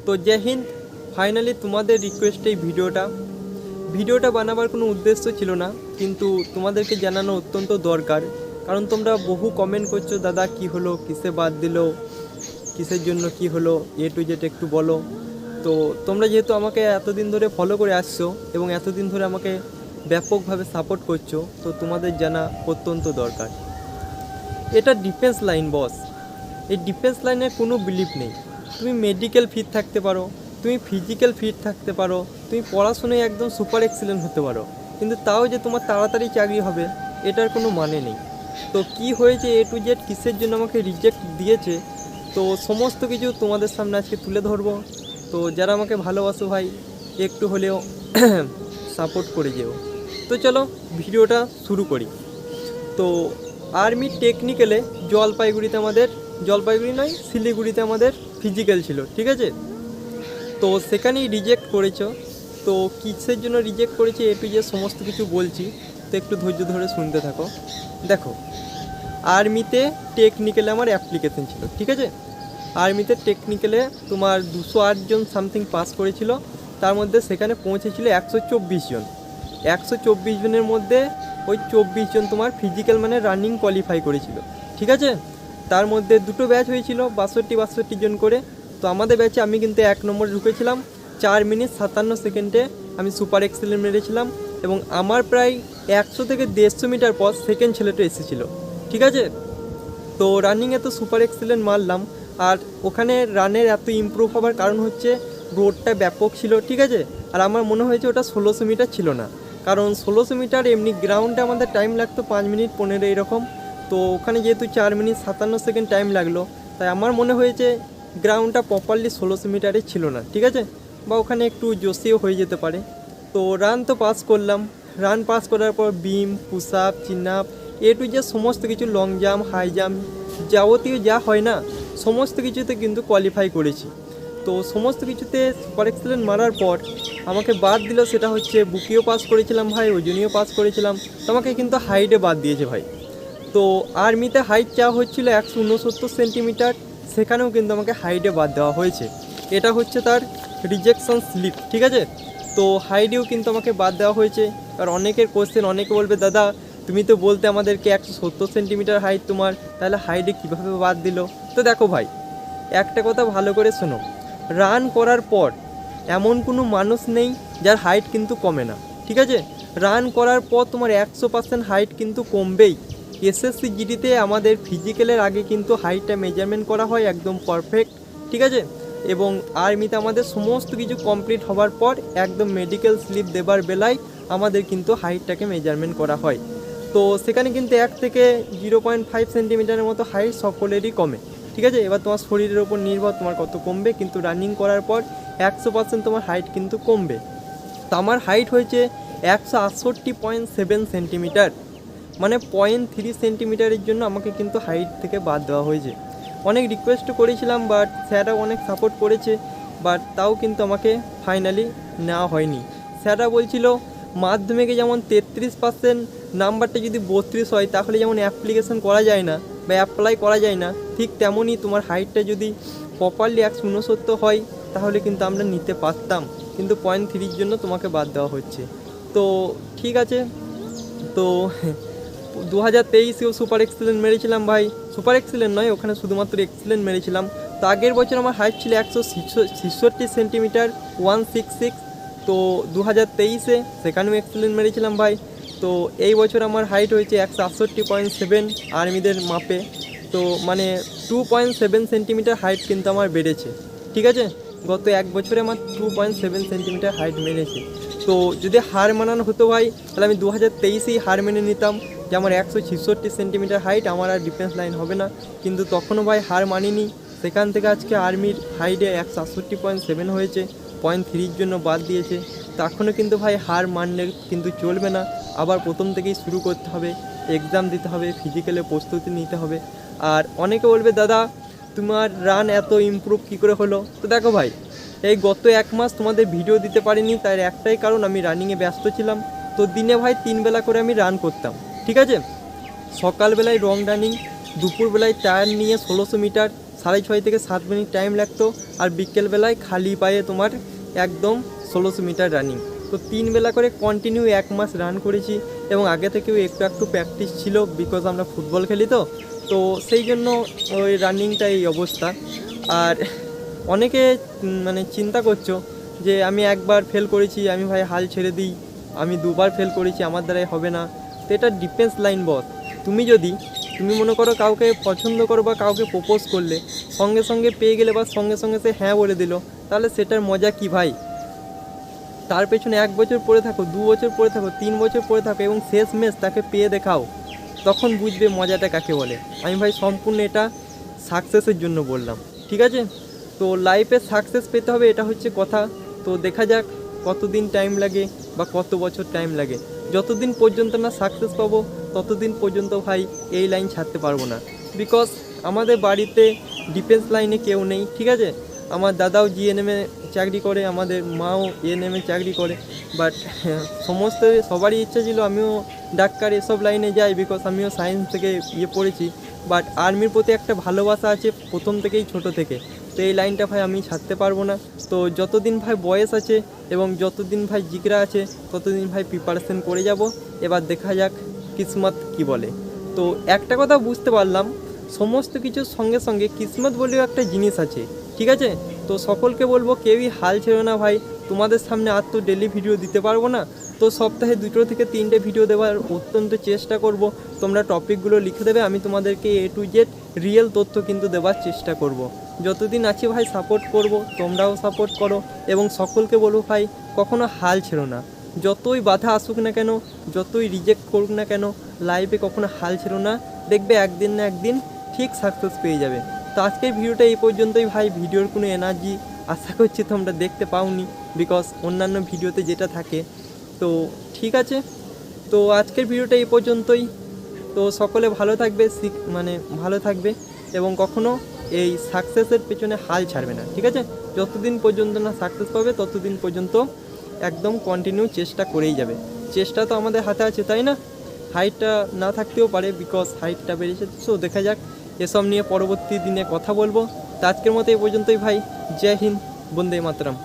তো জয় হিন্দ। ফাইনালি তোমাদের রিকোয়েস্টে এই ভিডিওটা বানাবার কোনো উদ্দেশ্য ছিল না, কিন্তু তোমাদেরকে জানানো অত্যন্ত দরকার। কারণ তোমরা বহু কমেন্ট করছো, দাদা কি হলো, কিসে বাদ দিল, কিসের জন্য কি হলো, এ টু জেড একটু বলো। তো তোমরা যেহেতু আমাকে এতদিন ধরে ফলো করে আসছো এবং এতদিন ধরে আমাকে ব্যাপকভাবে সাপোর্ট করছো, তো তোমাদের জানা অত্যন্ত দরকার। এটা ডিফেন্স লাইন বস, এই ডিফেন্স লাইনের কোনো বিলিভ নেই। তুমি মেডিকেল ফিট থাকতে পারো, তুমি ফিজিক্যাল ফিট থাকতে পারো, তুমি পড়াশোনায় একদম সুপার এক্সিলেন্ট হতে পারো, কিন্তু তাও যে তোমার তাড়াতাড়ি চাকরি হবে এটার কোনো মানে নেই। তো কি হয়েছে, এ টু জেড কিসের জন্য আমাকে রিজেক্ট দিয়েছে, তো সমস্ত কিছু তোমাদের সামনে আজকে তুলে ধরবো। তো যারা আমাকে ভালোবাসো ভাই, একটু হলেও সাপোর্ট করে যেও। তো চলো ভিডিওটা শুরু করি। তো আর্মি টেকনিক্যালে জলপাইগুড়ি নয়, শিলিগুড়িতে আমাদের ফিজিক্যাল ছিল, ঠিক আছে। তো সেখানেই রিজেক্ট করেছো। তো কিসের জন্য রিজেক্ট করেছে এ টু জেড সমস্ত কিছু বলছি, তো একটু ধৈর্য ধরে শুনতে থাকো। দেখো, আর্মিতে টেকনিক্যালে আমার অ্যাপ্লিকেশন ছিল, ঠিক আছে। আর্মিতে টেকনিক্যালে তোমার 208 জন সামথিং পাস করেছিল, তার মধ্যে সেখানে পৌঁছেছিল 124 জন। 124 জনের মধ্যে ওই 24 জন তোমার ফিজিক্যাল মানে রানিং কোয়ালিফাই করেছিল, ঠিক আছে। তার মধ্যে দুটো ব্যাচ হয়েছিল 62 জন করে। তো আমাদের ব্যাচে আমি কিন্তু 1 নম্বরে ঢুকেছিলাম। 4 মিনিট 57 সেকেন্ডে আমি সুপার এক্সেলেন্ট মেরেছিলাম, এবং আমার প্রায় 100 থেকে 150 মিটার পর সেকেন্ড ছেলেটা এসেছিল, ঠিক আছে। তো রানিংয়ে তো সুপার এক্সেলেন্ট মারলাম। আর ওখানে রানের এত ইমপ্রুভ হওয়ার কারণ হচ্ছে রোডটা ব্যাপক ছিল, ঠিক আছে। আর আমার মনে হয়েছে ওটা 1600 মিটার ছিল না, কারণ 1600 মিটার এমনি গ্রাউন্ডে আমাদের টাইম লাগতো 5 মিনিট 15 এরকম। তো ওখানে যেহেতু 4 মিনিট 57 সেকেন্ড টাইম লাগলো, তাই আমার মনে হয়েছে গ্রাউন্ডটা প্রপারলি 1600 মিটারে ছিল না, ঠিক আছে। বা ওখানে একটু জোসিও হয়ে যেতে পারে। তো রান তো পাস করলাম। রান পাস করার পর বিম, পুশ আপ, চিন আপ, এ টু যে সমস্ত কিছু, লং জাম্প, হাই জাম্প, যাবতীয় যা হয় না সমস্ত কিছুতে কিন্তু কোয়ালিফাই করেছি। তো সমস্ত কিছুতে সুপার এক্সেলেন্ট মারার পর আমাকে বাদ দিল, সেটা হচ্ছে বুকিও পাস করেছিলাম ভাই, ওজনীয় পাস করেছিলাম, তো আমাকে কিন্তু হাইটে বাদ দিয়েছে ভাই। তো আর্মিতে হাইট চাওয়া হচ্ছিল 169 সেন্টিমিটার, সেখানেও কিন্তু আমাকে হাইটে বাদ দেওয়া হয়েছে। এটা হচ্ছে তার রিজেকশন স্লিপ, ঠিক আছে। তো হাইটেও কিন্তু আমাকে বাদ দেওয়া হয়েছে। আর অনেকের কোশ্চেন, অনেকে বলবে দাদা তুমি তো বলতে আমাদেরকে 170 সেন্টিমিটার হাইট তোমার, তাহলে হাইটে কীভাবে বাদ দিল। তো দেখো ভাই, একটা কথা ভালো করে শোনো, রান করার পর এমন কোনো মানুষ নেই যার হাইট কিন্তু কমে না, ঠিক আছে। রান করার পর তোমার 100% হাইট কিন্তু কমবেই। এসএসসি জিডিতে আমাদের ফিজিক্যালের আগে কিন্তু হাইটটা মেজারমেন্ট করা হয় একদম পারফেক্ট, ঠিক আছে। এবং আর্মিতে আমাদের সমস্ত কিছু কমপ্লিট হওয়ার পর একদম মেডিকেল স্লিপ দেবার বেলায় আমাদের কিন্তু হাইটটাকে মেজারমেন্ট করা হয়। তো সেখানে কিন্তু 1 থেকে 0.5 সেন্টিমিটারের মতো হাইট সকলেরই কমে, ঠিক আছে। এবার তোমার শরীরের ওপর নির্ভর তোমার কত কমবে, কিন্তু রানিং করার পর 100% তোমার হাইট কিন্তু কমবে। তো আমার হাইট হয়েছে 168.7 সেন্টিমিটার, মানে 0.3 সেন্টিমিটারের জন্য আমাকে কিন্তু হাইট থেকে বাদ দেওয়া হয়েছে। অনেক রিকোয়েস্ট করেছিলাম, বাট স্যাররা অনেক সাপোর্ট করেছে, বাট তাও কিন্তু আমাকে ফাইনালি নেওয়া হয়নি। স্যাররা বলছিল মাধ্যমিকে যেমন 33% নাম্বারটা যদি 32 হয় তাহলে যেমন অ্যাপ্লিকেশন করা যায় না বা অ্যাপ্লাই করা যায় না, ঠিক তেমনই তোমার হাইটটা যদি প্রপারলি 169 হয় তাহলে কিন্তু আমরা নিতে পারতাম, কিন্তু 0.3 জন্য তোমাকে বাদ দেওয়া হচ্ছে। তো ঠিক আছে। তো 2023এও সুপার এক্সেলেন্ট মেরেছিলাম ভাই, সুপার এক্সেলেন্ট নয়, ওখানে শুধুমাত্র এক্সেলেন্ট মেরেছিলাম। তো আগের বছর আমার হাইট ছিল 166 সেন্টিমিটার 166। তো 2023-এ সেখানেও এক্সেলেন্ট মেরেছিলাম ভাই। তো এই বছর আমার হাইট হয়েছে 168.7 আর্মিদের মাপে। তো মানে 2.7 সেন্টিমিটার হাইট কিন্তু আমার বেড়েছে, ঠিক আছে। গত 1 বছরে আমার 2.7 সেন্টিমিটার হাইট মেরেছে। তো যদি হার মানানো হতো ভাই, তাহলে আমি 2023-এই হার মেনে নিতাম যে আমার 166 সেন্টিমিটার হাইট, আমার আর ডিফেন্স লাইন হবে না। কিন্তু তখনও ভাই হার মানিনি, সেখান থেকে আজকে আর্মির হাইটে 168.7 হয়েছে, 0.3 জন্য বাদ দিয়েছে। তো এখনও কিন্তু ভাই হার মানলে কিন্তু চলবে না, আবার প্রথম থেকেই শুরু করতে হবে, এক্সাম দিতে হবে, ফিজিক্যালে প্রস্তুতি নিতে হবে। আর অনেকে বলবে দাদা তোমার রান এত ইমপ্রুভ কী করে হলো। তো দেখো ভাই, এই গত 1 মাস তোমাদের ভিডিও দিতে পারিনি, তার একটাই কারণ আমি রানিংয়ে ব্যস্ত ছিলাম। তো দিনে ভাই 3 বেলা করে আমি রান করতাম, ঠিক আছে। সকালবেলায় লং রানিং, দুপুরবেলায় টায়ার নিয়ে 1600 মিটার, 6.5 থেকে 7 মিনিট টাইম লাগতো, আর বিকেলবেলায় খালি পায়ে তোমার একদম 1600 মিটার রানিং। তো 3 বেলা করে কন্টিনিউ 1 মাস রান করেছি, এবং আগে থেকেও একটু প্র্যাকটিস ছিল, বিকজ আমরা ফুটবল খেলি তো সেই জন্য ওই রানিংটা এই অবস্থা। আর অনেকে মানে চিন্তা করছো যে আমি একবার ফেল করেছি, আমি ভাই হাল ছেড়ে দিই, আমি 2বার ফেল করেছি, আমার দ্বারাই হবে না। তো এটা ডিফেন্স লাইন বস। তুমি মনে করো কাউকে পছন্দ করো বা কাউকে প্রপোজ করলে, সঙ্গে সঙ্গে পেয়ে গেলে বা সঙ্গে সঙ্গে সে হ্যাঁ বলে দিল, তাহলে সেটার মজা কি ভাই? তার পেছনে 1 বছর পড়ে থাকো, 2 বছর পড়ে থাকো, 3 বছর পড়ে থাকো, এবং শেষ ম্যাচ তাকে পেয়ে দেখাও, তখন বুঝবে মজাটা কাকে বলে। আমি ভাই সম্পূর্ণ এটা সাকসেসের জন্য বললাম, ঠিক আছে? তো লাইফে সাকসেস পেতে হবে, এটা হচ্ছে কথা। তো দেখা যাক কতদিন টাইম লাগে বা কত বছর টাইম লাগে। যতদিন পর্যন্ত না সাকসেস পাবো ততদিন পর্যন্ত ভাই এই লাইন ছাড়তে পারবো না, বিকজ আমাদের বাড়িতে ডিফেন্স লাইনে কেউ নেই, ঠিক আছে? আমার দাদাও জিএনএমে চাকরি করে, আমাদের মাও এএনএমে চাকরি করে, বাট সবারই ইচ্ছা ছিল আমিও ডাক্তার এসব লাইনে যাই, বিকজ আমিও সায়েন্স থেকে পড়েছি। বাট আর্মির প্রতি একটা ভালোবাসা আছে প্রথম থেকেই, ছোট থেকে। তো এই লাইনটা ভাই আমি ছাড়তে পারবো না। তো যতদিন ভাই বয়স আছে এবং যতদিন ভাই জিগরা আছে ততদিন ভাই প্রিপারেশন করে যাব। এবার দেখা যাক কিসমত কি বলে। তো একটা কথা বুঝতে পারলাম, সমস্ত কিছুর সঙ্গে সঙ্গে কিসমত বলেও একটা জিনিস আছে, ঠিক আছে? তো সকলকে বলবো কেউই হাল ছেড়ো না ভাই। তোমাদের সামনে আর তো ডেলি ভিডিও দিতে পারবো না, তো সপ্তাহে 2 থেকে 3টে ভিডিও দেওয়ার অত্যন্ত চেষ্টা করব। তোমরা টপিকগুলো লিখে দেবে, আমি তোমাদেরকে A to Z রিয়েল তথ্য কিন্তু দেওয়ার চেষ্টা করব। যতদিন আছি ভাই সাপোর্ট করব, তোমরাও সাপোর্ট করো, এবং সকলকে বলবো ভাই কখনো হাল ছেড়ো না। যতই বাধা আসুক না কেন, যতই রিজেক্ট করুক না কেন, লাইফে কখনো হাল ছেড়ো না। দেখবে একদিন না একদিন ঠিক সাকসেস পেয়ে যাবে। তো আজকের ভিডিওটা এই পর্যন্তই ভাই। ভিডিওর কোনো এনার্জি আশা করছি তোমরা দেখতে পাওনি, বিকজ অন্যান্য ভিডিওতে যেটা থাকে। তো ঠিক আছে, তো আজকের ভিডিওটা এই পর্যন্তই। তো সকলে ভালো থাকবে, ভালো থাকবে, এবং কখনো এই সাকসেসের পেছনে হাল ছাড়বে না, ঠিক আছে? যতদিন পর্যন্ত না সাকসেস পাবে ততদিন পর্যন্ত একদম কন্টিনিউ চেষ্টা করেই যাবে। চেষ্টা তো আমাদের হাতে আছে, তাই না? হাইটটা না থাকতেও পারে, বিকজ হাইটটা বেড়েছে। সো দেখা যাক, এসব নিয়ে পরবর্তী দিনে কথা বলবো। তো আজকের মতো এই পর্যন্তই ভাই। জয় হিন্দ, বন্দে মাতরম।